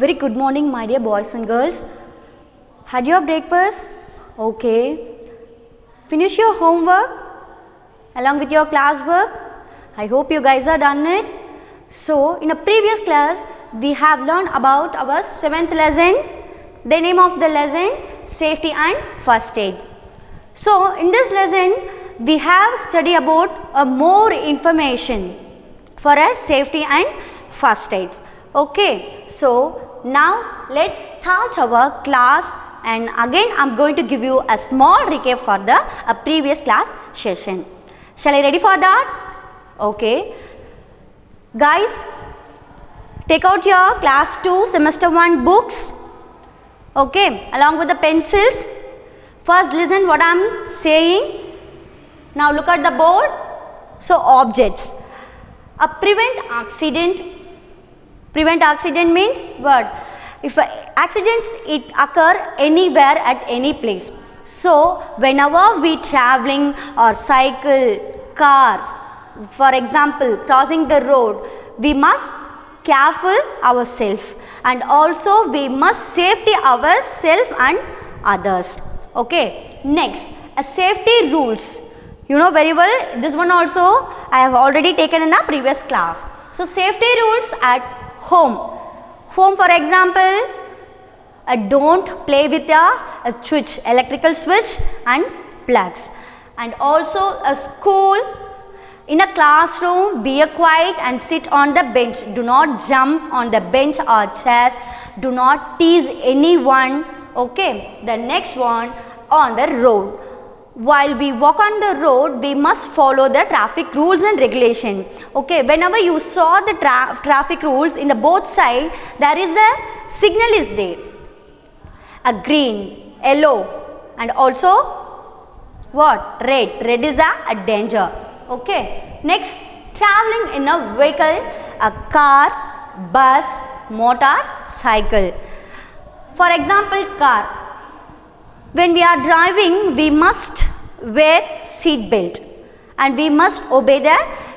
Very good morning, my dear boys and girls. Had your breakfast? Okay. Finish your homework along with your classwork. I hope you guys are done it. So, in a previous class, we have learned about our 7th lesson. The name of the lesson, safety and first aid. So, in this lesson, we have studied about more information for us safety and first aids. Okay, so now let's start our class, and again I am going to give you a small recap for the previous class session. Shall I ready for that? Okay. Guys, take out your class 2 semester 1 books, okay, along with the pencils. First listen what I am saying. Now look at the board. So objects. Prevent accident. Prevent accident means what? If accidents it occur anywhere at any place. So whenever we traveling or cycle, car, for example crossing the road, we must careful ourselves, and also we must safety ourselves and others. Okay. Next, safety rules. You know very well, this one also I have already taken in a previous class. So safety rules at home. Home, for example, don't play with a switch, electrical switch and plugs. And also a school, in a classroom, be quiet and sit on the bench. Do not jump on the bench or chairs. Do not tease anyone. Okay. The next one, on the road. While we walk on the road, we must follow the traffic rules and regulation. Okay, whenever you saw the traffic rules in the both side, there is a signal is there. A green, yellow, and also what? Red. Red is a danger. Okay. Next, traveling in a vehicle, a car, bus, motor, cycle. For example, car. When we are driving, we must wear seat belt and we must obey the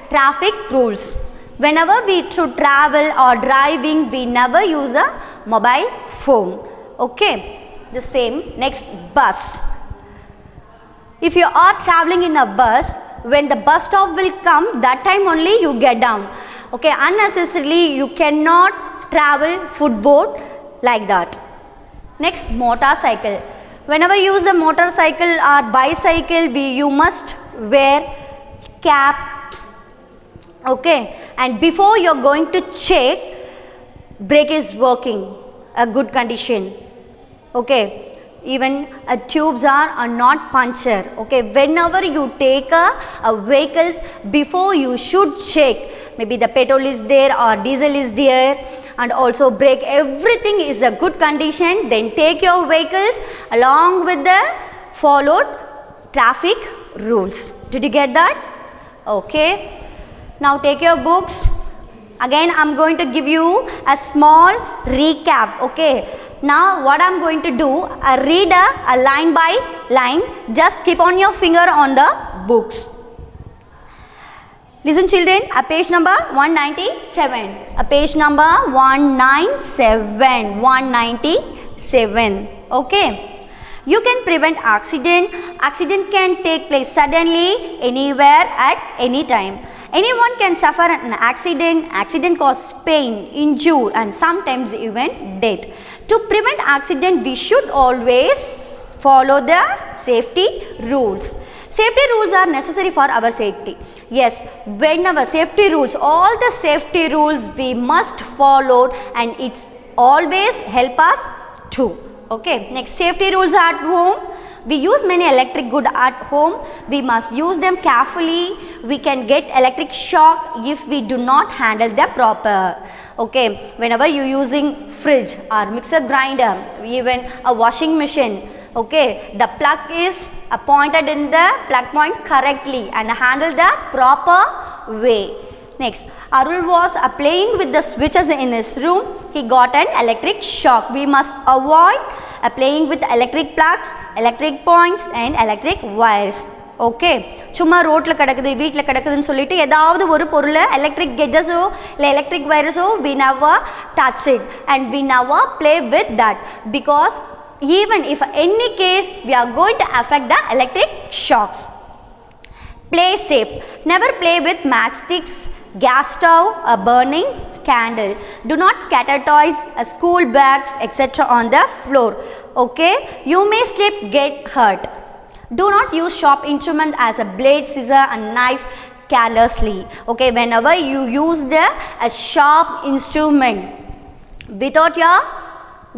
traffic rules. Whenever we should travel or driving, we never use a mobile phone. Okay. The same. Next, bus. If you are traveling in a bus, when the bus stop will come, that time only you get down. Okay. Unnecessarily, you cannot travel footboard like that. Next, motorcycle. Whenever you use a motorcycle or bicycle, you must wear cap. Okay. And before you are going to check, brake is working, a good condition. Okay. Even tubes are not punctured. Okay. Whenever you take a vehicles, before you should check, maybe the petrol is there or diesel is there, and also brake, everything is a good condition. Then take your vehicles along with the followed traffic rules. Did you get that? Okay. Now take your books. Again I am going to give you a small recap. Okay. Now what I am going to do, read a line by line. Just keep on your finger on the books. Listen children, page number 197. Page number 197. 197. Okay. You can prevent accident. Accident can take place suddenly, anywhere, at any time. Anyone can suffer an accident. Accident causes pain, injury, and sometimes even death. To prevent accident, we should always follow the safety rules. Safety rules are necessary for our safety. Yes, whenever safety rules, all the safety rules we must follow, and it's always help us too. Okay. Next, safety rules at home. We use many electric goods at home. We must use them carefully. We can get electric shock if we do not handle them proper. Okay. Whenever you using fridge or mixer grinder, even a washing machine, okay, the plug is pointed in the plug point correctly and handle the proper way. Next, Arul was playing with the switches in his room. He got an electric shock. We must avoid playing with electric plugs, electric points and electric wires. Okay, சும்மா ரோட்டில் கிடக்குது வீட்டில் கிடக்குதுன்னு சொல்லிட்டு ஏதாவது ஒரு பொருளை electric கெட்ஜஸோ இல்லை electric வைரஸோ we never touch it and we never play with that, because even if any case we are going to affect the electric shocks. Play safe. Never play with matchsticks, gas stove, a burning candle. Do not scatter toys, school bags, etc. on the floor. Okay, you may slip, get hurt. Do not use sharp instrument as a blade, scissor and knife carelessly. Okay, whenever you use a sharp instrument without your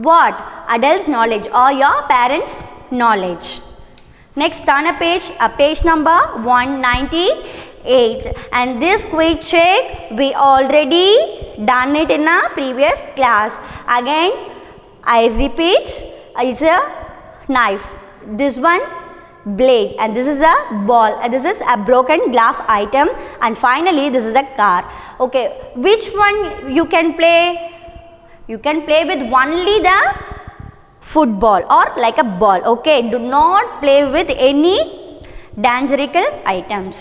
what? Adults knowledge or your parents knowledge. Next, turn a page, page number 198, and this quick check we already done it in a previous class. Again I repeat, it's a knife, this one blade, and this is a ball, and this is a broken glass item, and finally this is a car. Okay, which one you can play? You can play with only the football or like a ball. Okay, do not play with any dangerous items.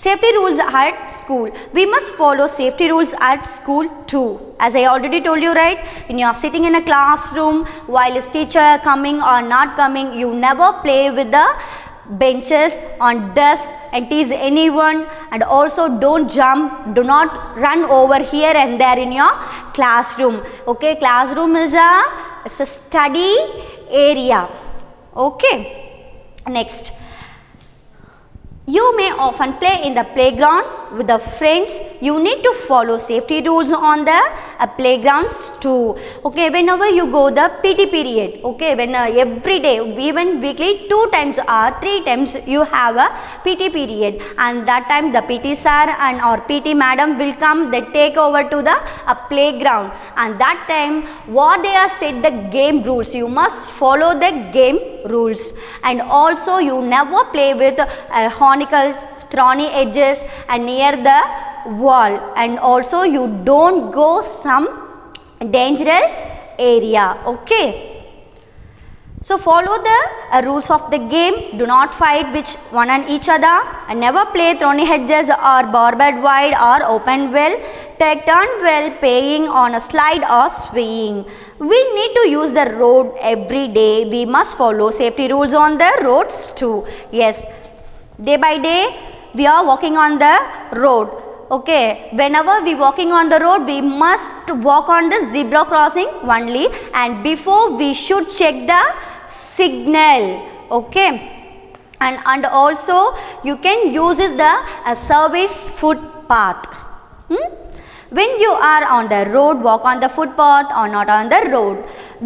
Safety rules at school. We must follow safety rules at school too. As I already told you, right? When you are sitting in a classroom while is teacher coming or not coming, you never play with the benches on desk and tease anyone, and also don't jump, do not run over here and there in your classroom. Okay, classroom is a study area. Okay, next, you may often play in the playground with the friends. You need to follow safety rules on the playgrounds too. Okay, whenever you go the PT period, okay, when every day, even weekly 2 times or 3 times you have a PT period, and that time the PT sir and or PT madam will come, they take over to the playground, and that time what they are said the game rules, you must follow the game rules, and also you never play with conical thorny edges and near the wall, and also you don't go some dangerous area. Okay, so follow the rules of the game. Do not fight with one and each other, and never play thorny hedges or barbed wire or open well. Take turn well playing on a slide or swing. We need to use the road every day. We must follow safety rules on the roads too. Yes, day by day we are walking on the road. Okay, whenever we walking on the road, we must walk on the zebra crossing only, and before we should check the signal. Okay, and also you can use the service footpath. When you are on the road, walk on the footpath or not on the road.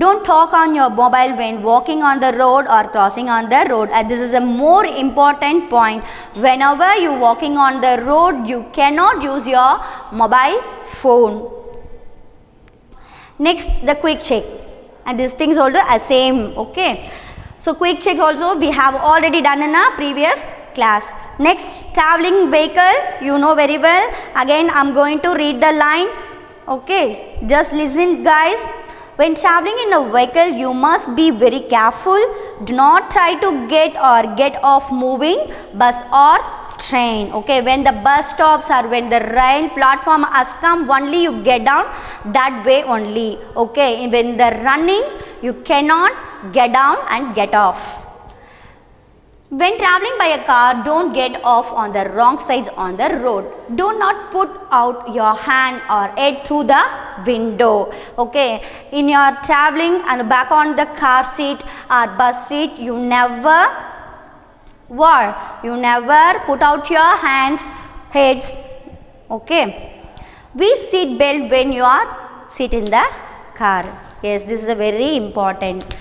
Don't talk on your mobile when walking on the road or crossing on the road. And this is a more important point. Whenever you walking on the road, you cannot use your mobile phone. Next, the quick check, and these things also are same. Okay, so quick check also we have already done in a previous class. Next, traveling vehicle, you know very well. Again I am going to read the line. Okay, just listen guys. When traveling in a vehicle, you must be very careful. Do not try to get off moving bus or train. Okay, when the bus stops or when the rail platform has come, only you get down that way only. Okay, when the running, you cannot get down and get off. When traveling by a car, don't get off on the wrong sides on the road. Do not put out your hand or head through the window. Okay, in your traveling and back on the car seat or bus seat, you never put out your hands, heads. Okay, we seat belt when you are sit in the car. Yes, this is a very important.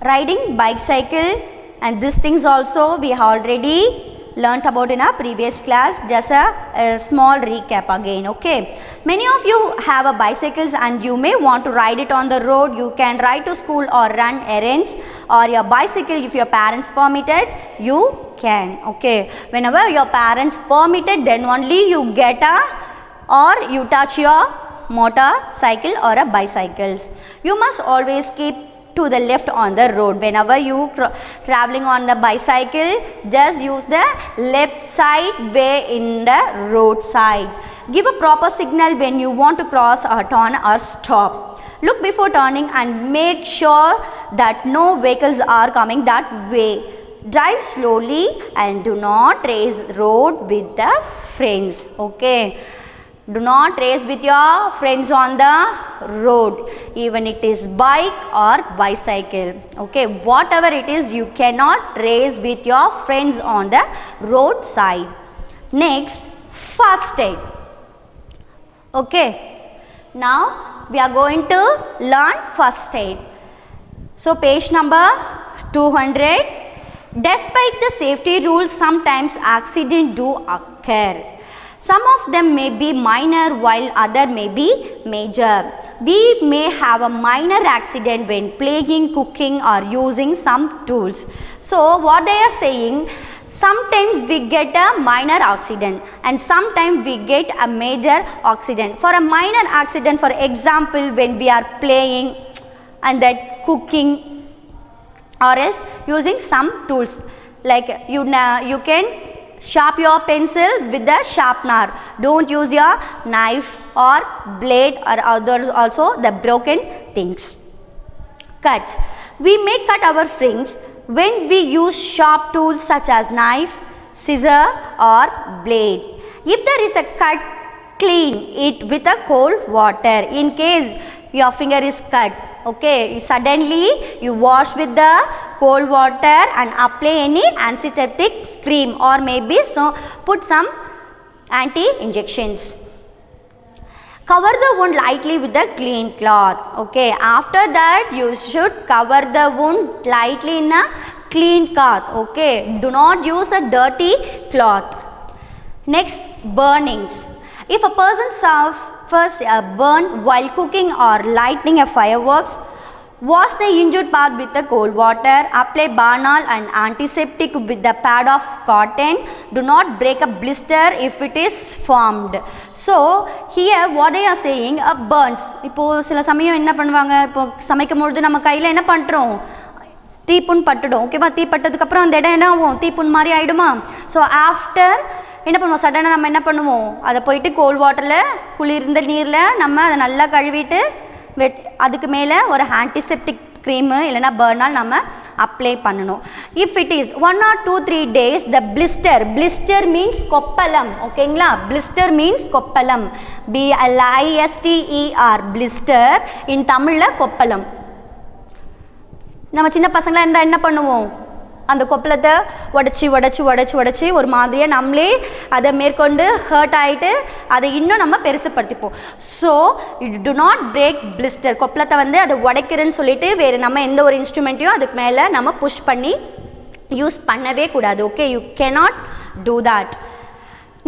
Riding bicycle, and these things also we already learnt about in our previous class. Just a small recap again. Okay, many of you have a bicycles and you may want to ride it on the road. You can ride to school or run errands, or your bicycle, if your parents permitted, you can. Okay, whenever your parents permitted, then only you get or you touch your motorcycle or a bicycles. You must always keep to the left on the road. Whenever you traveling on the bicycle, just use the left side way in the roadside. Give a proper signal when you want to cross or turn or stop. Look before turning and make sure that no vehicles are coming that way. Drive slowly and do not race road with the friends. Okay. Do not race with your friends on the road, even it is bike or bicycle. Okay, whatever it is, you cannot race with your friends on the roadside. Next, first aid. Okay, now we are going to learn first aid. So page number 200. Despite the safety rules, sometimes accidents do occur. Some of them may be minor while other may be major. We may have a minor accident when playing, cooking or using some tools. So what they are saying, sometimes we get a minor accident and sometimes we get a major accident. For a minor accident, for example, when we are playing and that cooking or else using some tools, like you can sharp your pencil with the sharpener. Don't use your knife or blade or others also the broken things. Cuts. We may cut our fingers when we use sharp tools such as knife, scissor or blade. If there is a cut, clean it with a cold water. In case your finger is cut, okay, suddenly you wash with the cold water and apply any antiseptic cream or maybe put some anti-injections. Cover the wound lightly with a clean cloth. Okay, after that you should cover the wound lightly in a clean cloth. Okay, do not use a dirty cloth. Next, burnings. If a person suffers a burn while cooking or lighting a fireworks, wash the injured part with the cold water, apply Banal and antiseptic with the pad of cotton. Do not break a blister if it is formed. So here what they are saying, burns. இப்போ சில சமயம் என்ன பண்ணுவாங்க, இப்போ சமைக்கும் பொழுது நம்ம கையில் என்ன பண்ணுறோம், தீப்புண் பட்டுடும். ஓகேவா, தீ பட்டதுக்கப்புறம் அந்த இடம் என்ன ஆகும், தீப்புண் மாதிரி ஆகிடுமா. ஸோ ஆஃப்டர் என்ன பண்ணுவோம், சடனாக நம்ம என்ன பண்ணுவோம், அதை போயிட்டு கோல்ட் வாட்டரில் குளிர்ந்த நீரில் நம்ம அதை நல்லா கழுவிட்டு அதுக்கு மேலே ஒரு ஆன்டிசெப்டிக் க்ரீமு இல்லைனா பர்னால் நம்ம அப்ளை பண்ணணும். If it is 1 or 2 3 days the blister means கொப்பளம். ஓகேங்களா, blister means கொப்பளம், BLISTER blister, இன் தமிழில் கொப்பளம். நம்ம சின்ன பசங்களாக இருந்தால் என்ன பண்ணுவோம், அந்த கொப்பளத்தை உடச்சி ஒரு மாதிரியாக நம்மளே அதை மேற்கொண்டு ஹர்ட் ஆகிட்டு அதை இன்னும் நம்ம பெருசுப்படுத்திப்போம். So do not break blister. கொப்பளத்தை வந்து அதை உடைக்கிறேன்னு சொல்லிட்டு வேறு நம்ம எந்த ஒரு இன்ஸ்ட்ருமெண்ட்டையும் அதுக்கு மேலே நம்ம புஷ் பண்ணி யூஸ் பண்ணவே கூடாது. Okay, you cannot do that.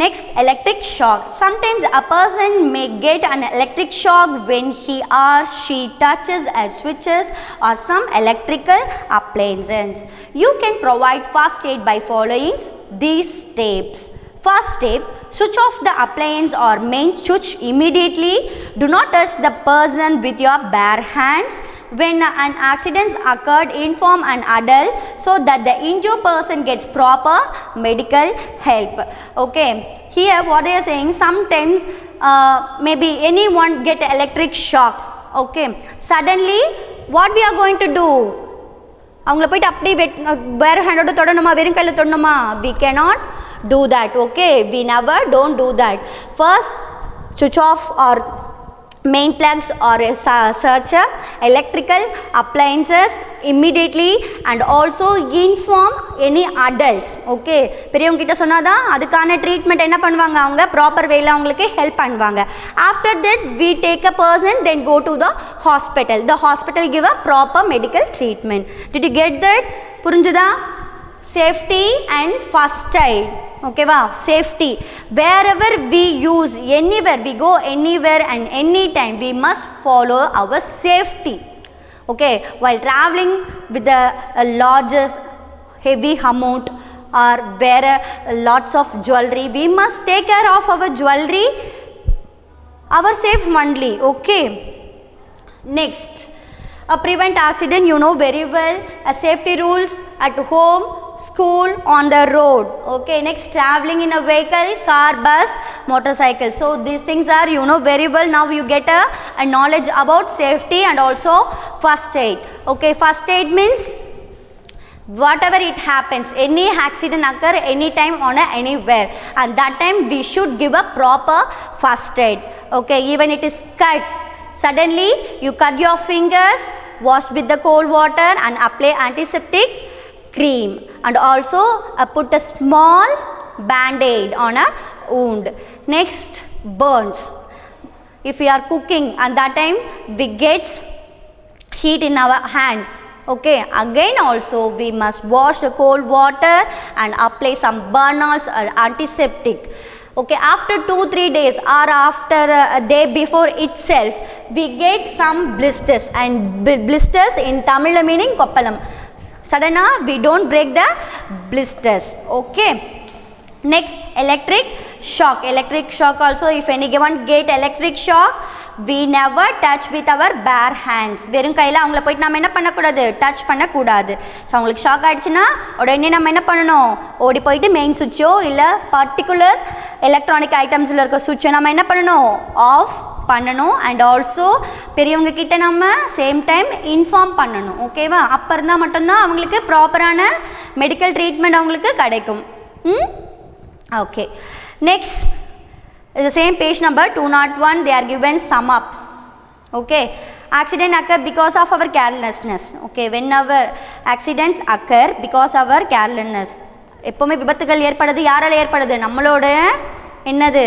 Next, electric shock. Sometimes a person may get an electric shock when he or she touches a switches or some electrical appliances. You can provide first aid by following these steps. First step, switch off the appliance or main switch immediately. Do not touch the person with your bare hands. When an accident occurred, inform an adult so that the injured person gets proper medical help. Okay, here what they are saying, sometimes maybe anyone get electric shock. Okay, suddenly what we are going to do, அவங்கள போயிட்டு அப்படியே வேறு ஹேண்டோட தொடணுமா, வெறும் கையில் தொடணுமா, we cannot do that. Okay, we never don't do that. First, switch off or main plugs or search electrical appliances immediately and also inform any adults. Okay, பெரியவங்க கிட்ட சொன்னாதான் அதுக்கான ட்ரீட்மெண்ட் என்ன பண்ணுவாங்க, அவங்க ப்ராப்பர் வேல அவங்களுக்கு ஹெல்ப் பண்ணுவாங்க. After that we take a person, then go to the hospital. The hospital give a proper medical treatment. Did you get that? புரிஞ்சுதா? Safety and first aid. Okay, wow, safety. Wherever we use, anywhere we go, anywhere and anytime, we must follow our safety. Okay, while traveling with the largest heavy amount or wear lots of jewelry, we must take care of our jewelry, our safe only. Okay, next, Prevent accident, you know very well. Safety rules at home, school, on the road. Okay, next traveling in a vehicle, car, bus, motorcycle. So these things are you know very well. Now you get a knowledge about safety and also first aid. Okay, first aid means whatever it happens, any accident occur anytime on anywhere, and that time we should give a proper first aid. Okay, even it is cut, suddenly you cut your fingers, wash with the cold water and apply antiseptic cream, and also put a small band-aid on a wound. Next, burns. If we are cooking and that time we get heat in our hand, okay, again also we must wash the cold water and apply some Bernol's or antiseptic. Okay, after 2-3 days or after a day before itself, we get some blisters, and blisters in Tamil meaning koppalam. Suddenly we don't break the blisters. Okay. Next, electric shock. Electric shock also, if anyone get electric shock, we never touch with our bare hands. வெறும் கையில அவங்கள போயிட்டு நம்ம என்ன பண்ணக்கூடாது, touch பண்ணக்கூடாது. So அவங்களுக்கு shock ஆகிடுச்சுன்னா உடனே நம்ம என்ன பண்ணணும், ஓடி போயிட்டு மெயின் சுவிட்சோ இல்லை பர்டிகுலர் எலக்ட்ரானிக் ஐட்டம்ஸில் இருக்க சுவிட்சோ நம்ம என்ன பண்ணணும், ஆஃப் பண்ணணும். அண்ட் ஆல்சோ பெரியவங்க கிட்ட நம்ம சேம் டைம் இன்ஃபார்ம் பண்ணணும். ஓகேவா, அப்போ இருந்தால் மட்டும்தான் அவங்களுக்கு ப்ராப்பரான மெடிக்கல் ட்ரீட்மெண்ட் அவங்களுக்கு கிடைக்கும். Okay, next is the same page number 201. They are given sum up. Okay, accident occur because of our carelessness. Okay, whenever accidents occur because of our carelessness, எப்போவுமே விபத்துகள் ஏற்படுது யாரால் ஏற்படுது, நம்மளோட என்னது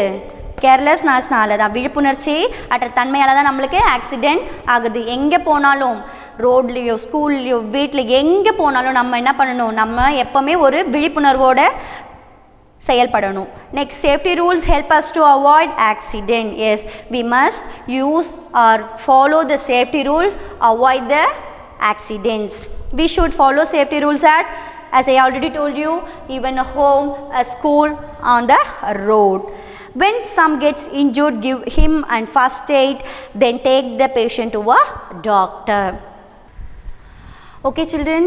கேர்லெஸ்னஸ்னால தான், விழிப்புணர்ச்சி அற்ற தன்மையால் தான் நம்மளுக்கு ஆக்சிடெண்ட் ஆகுது. எங்கே போனாலும் ரோட்லேயோ ஸ்கூல்லையோ வீட்டில் எங்கே போனாலும் நம்ம என்ன பண்ணணும், நம்ம எப்போவுமே ஒரு விழிப்புணர்வோட செயல்படணும். Next, safety rules help us to avoid accident. Yes, we must use or follow the safety rule, avoid the accidents. We should follow safety rules at, as I already told you, even a home, a school, on the road. When some gets injured, give him and first aid, then take the patient to a doctor. Okay children,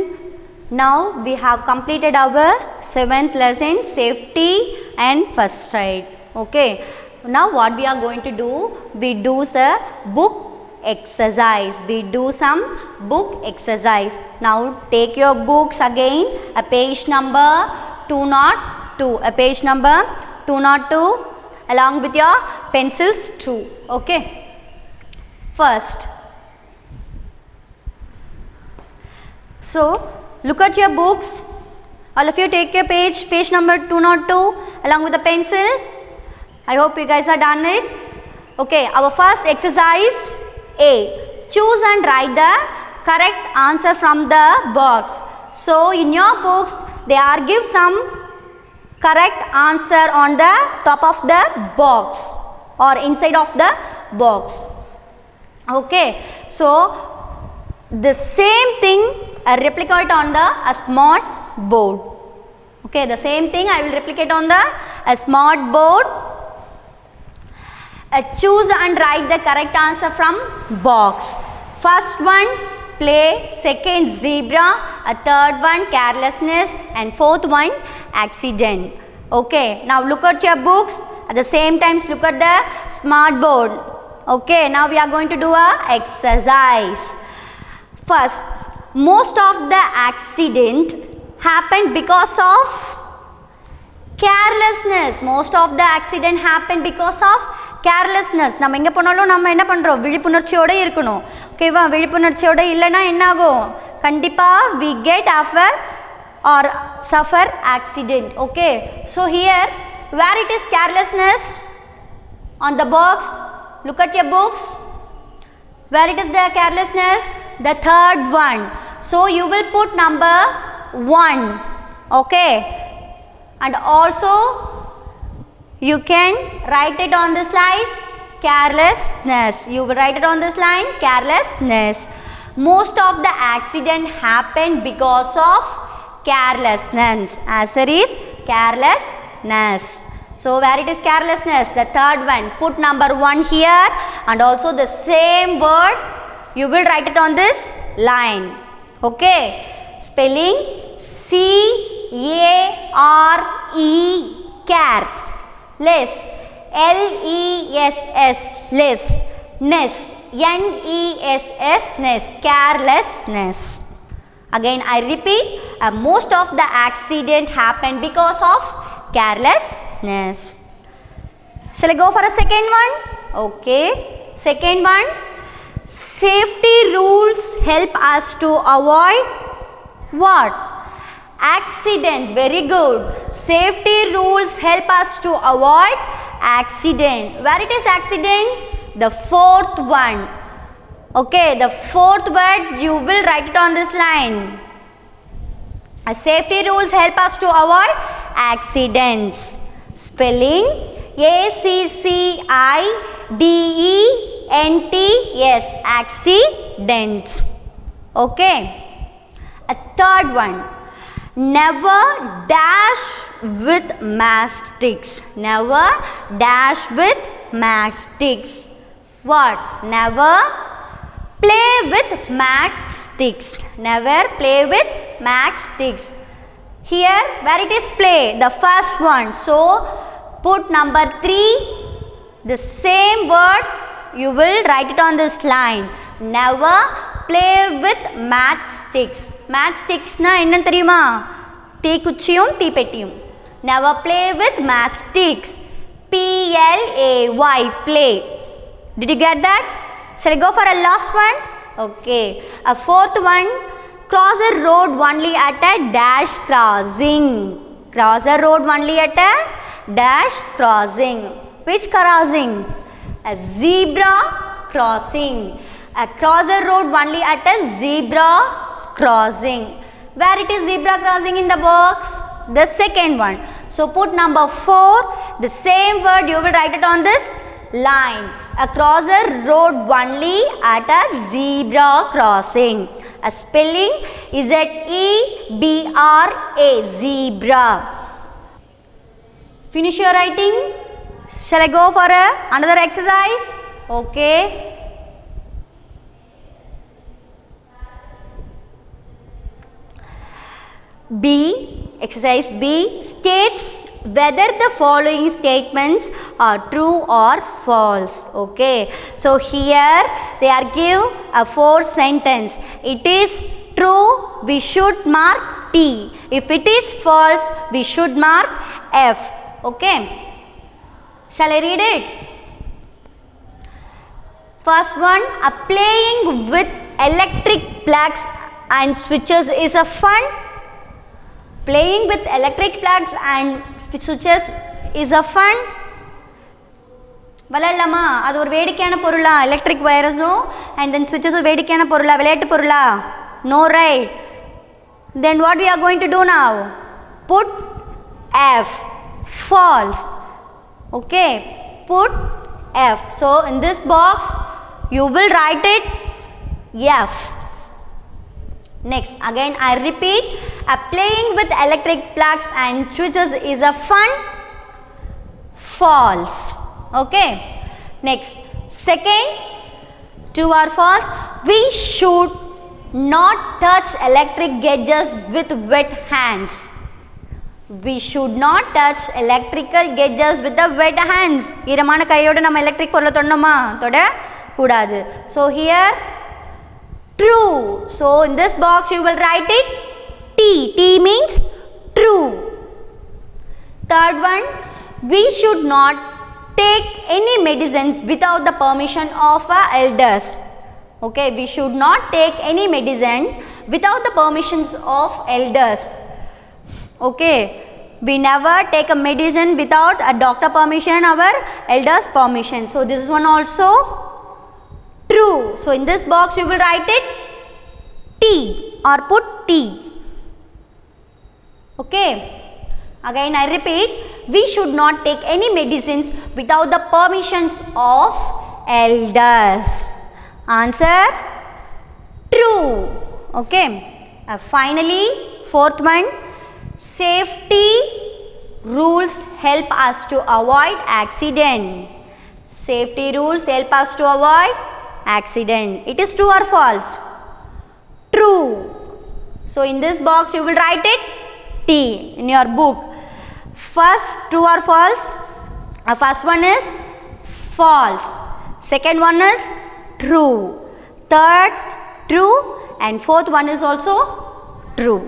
now we have completed our 7th lesson, safety and first aid. Okay, now what we are going to do, we do a book exercise. We do some book exercise. Now take your books again, a page number 202, a page number 202 along with your pencils too. Okay, first, so look at your books. All of you take your page number 202 along with the pencil. I hope you guys are done it. Okay, our first exercise A, choose and write the correct answer from the box. So in your books they are give some correct answer on the top of the box or inside of the box. Okay, so the same thing replicate on the smart board. Okay, the same thing I will replicate on the smart board. Choose and write the correct answer from box. First one, play. Second, zebra. Third one, carelessness. And fourth one, accident. Okay, now look at your books. At the same time, look at the smart board. Okay, now we are going to do a exercise. First, most of the accident happened because of carelessness. Most of the accident happened because of carelessness. நம்ம எங்கே போனாலும் நம்ம என்ன பண்ணுறோம், விழிப்புணர்ச்சியோடு இருக்கணும். ஓகேவா, விழிப்புணர்ச்சியோடு இல்லைன்னா என்ன ஆகும், கண்டிப்பாக we get affair or suffer accident. Okay, so here where it is carelessness on the box, look at your books, where it is the carelessness, the third one. So you will put number 1. Okay, and also you can write it on this line, carelessness. You will write it on this line, carelessness. Most of the accident happened because of carelessness. Answer is carelessness. So where it is carelessness, the third one, put number 1 here, and also the same word You will write it on this line. Okay. Spelling C-A-R-E, care. Less. L-E-S-S, less. Ness. N-E-S-S, ness. Carelessness. Again I repeat, most of the accident happen because of carelessness. Shall I go for a second one? Okay. Second one. Safety rules help us to avoid what? Accident. Very good. Safety rules help us to avoid accident. Where it is accident? The fourth one. Okay, the fourth word you will write it on this line. Safety rules help us to avoid accidents. Spelling A-C-C-I-D-E-N-T-S, accidents. Okay. A third one. Never dash with matchsticks. Never dash with matchsticks. What? Never play with matchsticks. Never play with matchsticks. Here where it is play, the first one. So put number 3. The same word you will write it on this line. Never play with matchsticks. Matchsticks na enna theriyuma? Teekuchiyum teepettiyum. Never play with matchsticks. P-L-A-Y, play. Did you get that? Shall I go for a last one? Okay. A fourth one. Cross a road only at a dash crossing. Cross a road only at a dash crossing. Which crossing? A zebra crossing. Cross a road only at a zebra crossing. Where it is zebra crossing in the box? The second one. So put number 4. The same word you will write it on this line. Across a road only at a zebra crossing. A spelling is Z-E-B-R-A, zebra. Finish your writing. Shall I go for another exercise? Okay. B, exercise B, state whether the following statements are true or false. Okay, so here they are give a 4 sentence. It is true, we should mark T. If it is false, we should mark F. Okay, shall I read it? First one, playing with electric plugs and switches is a fun. Playing with electric plugs and switches is a fun. விளையாடலாமா? அது ஒரு வேடிக்கையான பொருளா? Electric வயர்ஸும் and then ஸ்விட்சஸ் ஒரு வேடிக்கையான பொருளா? விளையாட்டு பொருளா? No, right. Then what we are going to do now? Put F, false. Okay, put F. So in this box you will write it F. Next, again I repeat, playing with electric plugs and switches is a fun. False. Okay. Next, second, true or false? We should not touch electric gadgets with wet hands. We should not touch electrical gadgets with the wet hands. ஈரமான கையோட நம்ம electric பொருளை தொடணுமா? தொட கூடாது. So here true. So in this box you will write it T. T means true. Third one, we should not take any medicines without the permission of our elders. Okay, we should not take any medicine without the permissions of elders. Okay, we never take a medicine without a doctor permission, our elders permission. So this is one also true. So in this box you will write it T or put T. Okay, again I repeat, we should not take any medicines without the permissions of elders. Answer true. Okay, finally fourth one, safety rules help us to avoid accident. Safety rules help us to avoid accident. It is true or false? True. So in this box you will write it T in your book. First, true or false? First one is false. Second one is true. Third, true. And fourth one is also true.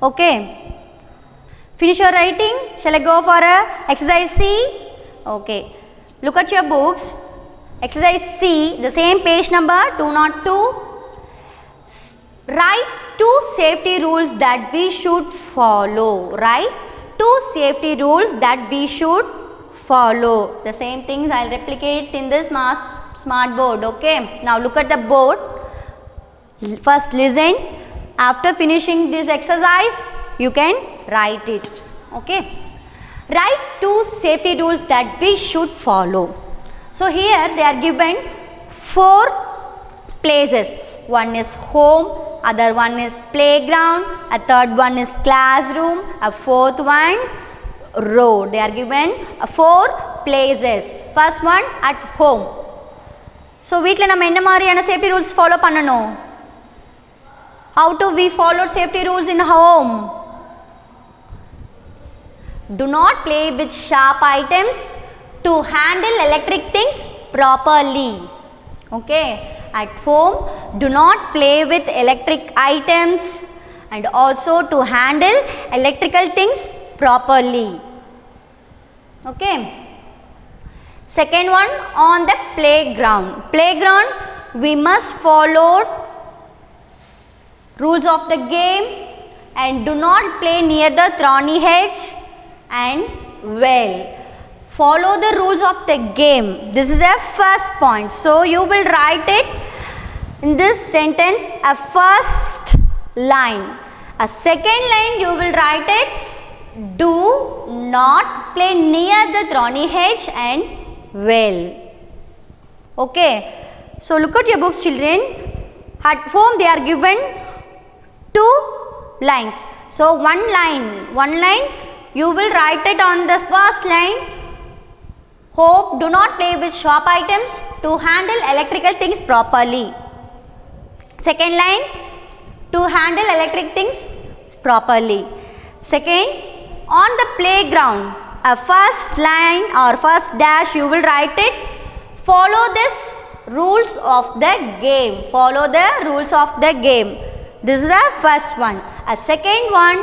Okay. Finish your writing. Shall I go for exercise C? Okay. Look at your books. Exercise C, the same page number 202. Write 2 safety rules that we should follow. Write 2 safety rules that we should follow. The same things I will replicate in this smart board. Okay. Now look at the board. First listen. After finishing this exercise, you can write it. Okay. Write 2 safety rules that we should follow. So here they are given 4 places. One is home, other one is playground, a third one is classroom, a fourth one road. They are given 4 places. First one at home. So வீட்ல நம்ம என்ன மாதிரியான safety rules follow பண்ணணும்? How do we follow safety rules in home? Do not play with sharp items. To handle electric things properly. Okay. At home, do not play with electric items and also to handle electrical things properly. Okay. Second one, on the playground. Playground, we must follow rules of the game and do not play near the thorny hedge and well. Follow the rules of the game. This is a first point. So you will write it in this sentence, a first line. A second line you will write it, do not play near the thorny hedge and well. Okay. So look at your books, children. At home they are given 2 lines. So one line you will write it on the first line. Hope, do not play with sharp items to handle electrical things properly. Second line, to handle electric things properly. Second, on the playground, a first line or first dash you will write it, follow this rules of the game. Follow the rules of the game. This is the first one. A second one,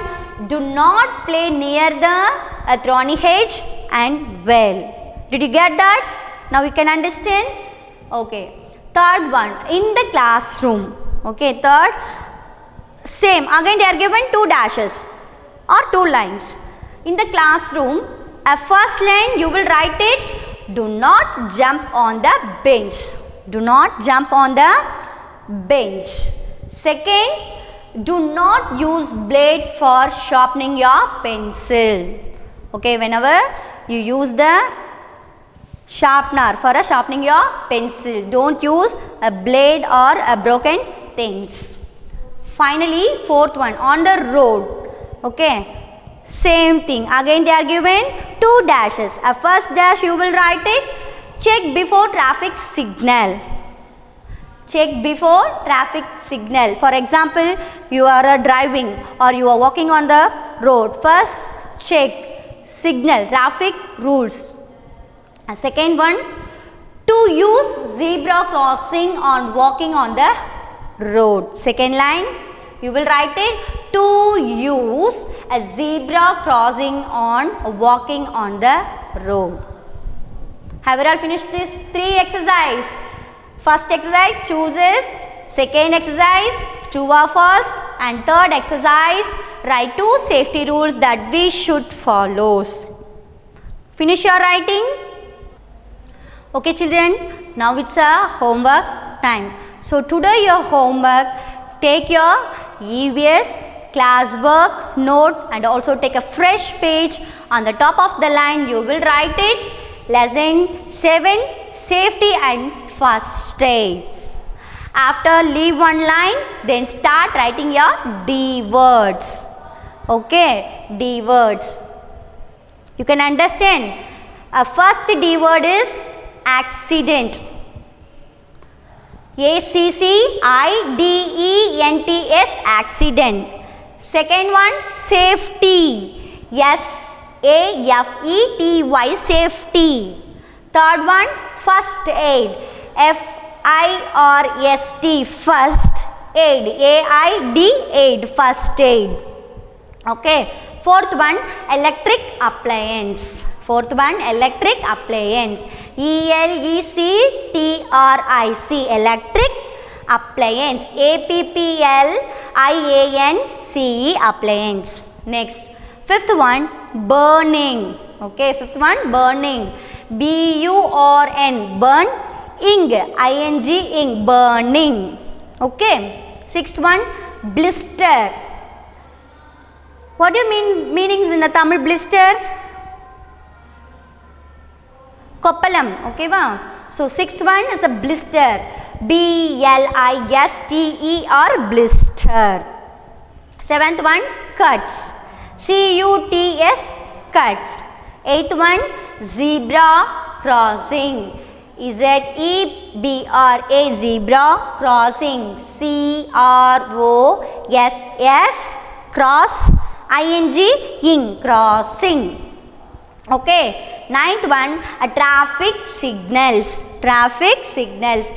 do not play near the thorny hedge and well. Did you get that? Now you can understand. Okay. Third one, in the classroom. Okay. Third, same. Again they are given 2 dashes or 2 lines. In the classroom, a first line you will write it, do not jump on the bench. Do not jump on the bench. Second, do not use blade for sharpening your pencil. Okay. Whenever you use the sharpener for sharpening your pencil, don't use a blade or a broken things. Finally, fourth one, on the road. Okay, same thing. Again they are given 2 dashes. A first dash you will write it, check before traffic signal. Check before traffic signal. For example, you are driving or you are walking on the road. First check signal, traffic rules. A second one, to use zebra crossing on walking on the road. Second line, you will write it, to use a zebra crossing on walking on the road. Have you all finished these 3 exercises? First exercise, chooses. Second exercise, true or false. And third exercise, write 2 safety rules that we should follow. Finish your writing. Okay children, now it's a homework time. So today your homework, take your EVS, classwork, note and also take a fresh page. On the top of the line you will write it, lesson 7, safety and first aid. After leave one line, then start writing your D words. Okay, D words. You can understand. First D word is accident. ACCIDENTS, accident. Second one, safety. SAFETY, safety. Third one, first aid. FIRST, first aid. AID, aid, first aid. Okay. Fourth one, electric appliance. Fourth one, electric appliance. ELECTRIC, electric appliance. APPLIANCE, appliance. Next, fifth one, burning. Okay, fifth one, burning. BURN, burn. Ing, ing, burning. Okay. Sixth one, blister. What do you mean meanings in the Tamil blister? Koppalam. Okay, wow. So sixth one is a blister. BLISTER, blister. Seventh one, cuts. CUTS, cuts. Eighth one, zebra crossing. ZEBRA, zebra crossing. CROSS, cross. ing, crossing. Okay. Ninth one, traffic signals. Traffic signals.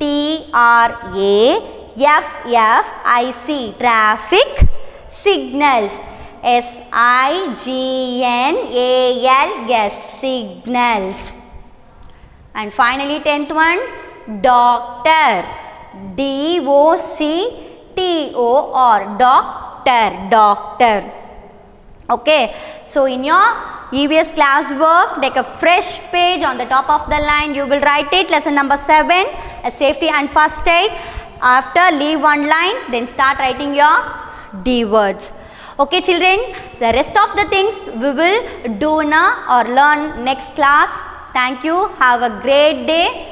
TRAFFIC, traffic signals. SIGNALS, signals. And finally, 10th one, doctor. DOCTOR, doctor. Okay. So in your EVS classwork, take a fresh page. On the top of the line you will write it, lesson number 7, a safety and first aid. After, leave one line, then start writing your D words. Okay children, the rest of the things we will do now or learn next class. Thank you. Have a great day.